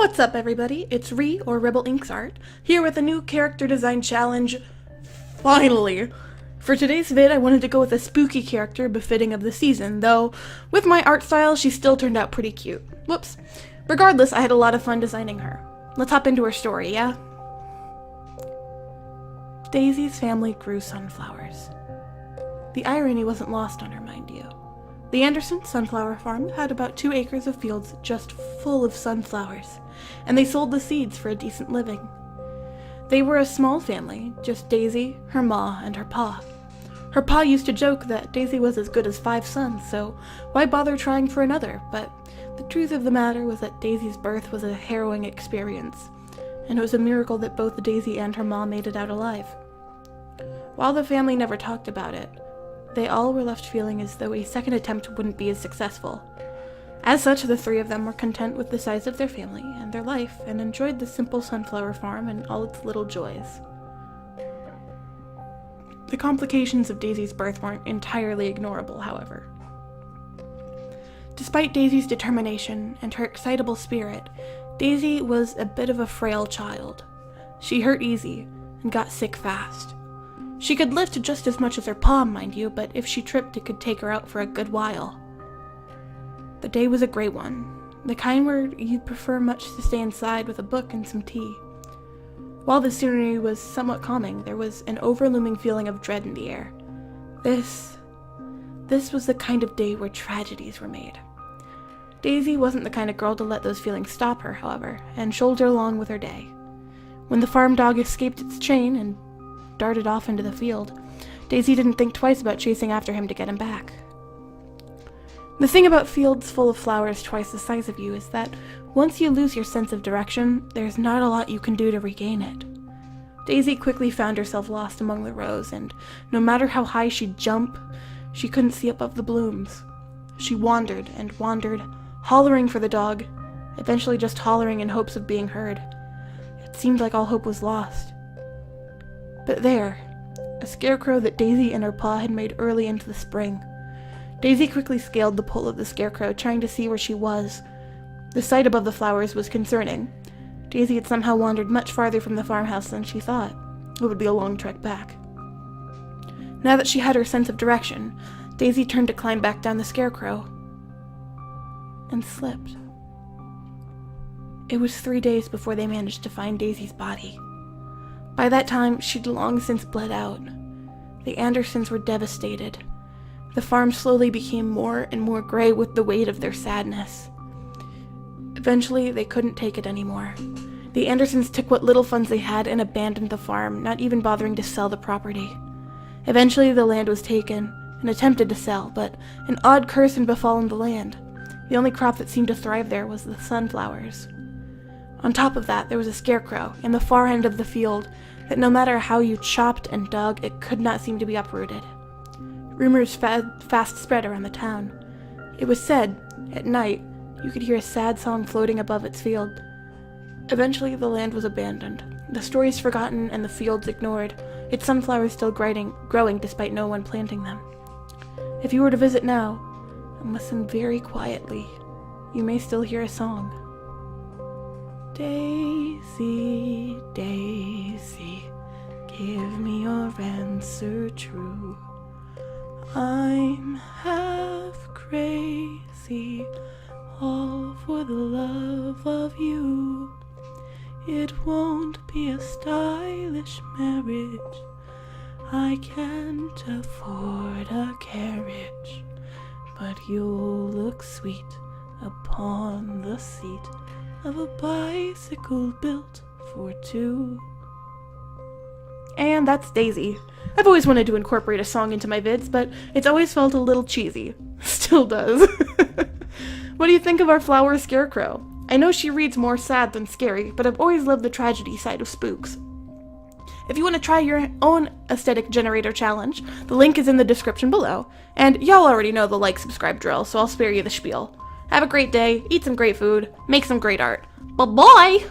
What's up, everybody? It's Ree, or Rebel Inks Art, here with a new character design challenge. Finally! For today's vid, I wanted to go with a spooky character befitting of the season, though with my art style, she still turned out pretty cute. Whoops. Regardless, I had a lot of fun designing her. Let's hop into her story, yeah? Daisy's family grew sunflowers. The irony wasn't lost on her, mind you. The Anderson Sunflower Farm had about 2 acres of fields just full of sunflowers, and they sold the seeds for a decent living. They were a small family, just Daisy, her ma, and her pa. Her pa used to joke that Daisy was as good as 5 sons, so why bother trying for another? But the truth of the matter was that Daisy's birth was a harrowing experience, and it was a miracle that both Daisy and her ma made it out alive. While the family never talked about it, they all were left feeling as though a second attempt wouldn't be as successful. As such, the 3 of them were content with the size of their family and their life, and enjoyed the simple sunflower farm and all its little joys. The complications of Daisy's birth weren't entirely ignorable, however. Despite Daisy's determination and her excitable spirit, Daisy was a bit of a frail child. She hurt easy and got sick fast. She could lift just as much as her pa, mind you, but if she tripped, it could take her out for a good while. The day was a great one, the kind where you'd prefer much to stay inside with a book and some tea. While the scenery was somewhat calming, there was an overlooming feeling of dread in the air. This was the kind of day where tragedies were made. Daisy wasn't the kind of girl to let those feelings stop her, however, and shouldered along with her day. When the farm dog escaped its chain and darted off into the field, Daisy didn't think twice about chasing after him to get him back. The thing about fields full of flowers twice the size of you is that once you lose your sense of direction, there's not a lot you can do to regain it. Daisy quickly found herself lost among the rows, and no matter how high she'd jump, she couldn't see above the blooms. She wandered and wandered, hollering for the dog, eventually just hollering in hopes of being heard. It seemed like all hope was lost. But there, a scarecrow that Daisy and her pa had made early into the spring. Daisy quickly scaled the pole of the scarecrow, trying to see where she was. The sight above the flowers was concerning. Daisy had somehow wandered much farther from the farmhouse than she thought. It would be a long trek back. Now that she had her sense of direction, Daisy turned to climb back down the scarecrow, and slipped. It was 3 days before they managed to find Daisy's body. By that time, she'd long since bled out. The Andersons were devastated. The farm slowly became more and more gray with the weight of their sadness. Eventually, they couldn't take it anymore. The Andersons took what little funds they had and abandoned the farm, not even bothering to sell the property. Eventually, the land was taken and attempted to sell, but an odd curse had befallen the land. The only crop that seemed to thrive there was the sunflowers. On top of that, there was a scarecrow in the far end of the field that no matter how you chopped and dug, it could not seem to be uprooted. Rumors fast spread around the town. It was said, at night, you could hear a sad song floating above its field. Eventually, the land was abandoned, the stories forgotten and the fields ignored, its sunflowers still growing despite no one planting them. If you were to visit now, and listen very quietly, you may still hear a song. Daisy, Daisy, give me your answer true. I'm half crazy, all for the love of you. It won't be a stylish marriage, I can't afford a carriage, but you'll look sweet upon the seat of a bicycle built for 2. And that's Daisy. I've always wanted to incorporate a song into my vids, but it's always felt a little cheesy. Still does. What do you think of our Flower Scarecrow? I know she reads more sad than scary, but I've always loved the tragedy side of spooks. If you want to try your own aesthetic generator challenge, the link is in the description below, and y'all already know the like-subscribe drill, so I'll spare you the spiel. Have a great day, eat some great food, make some great art. Bye-bye!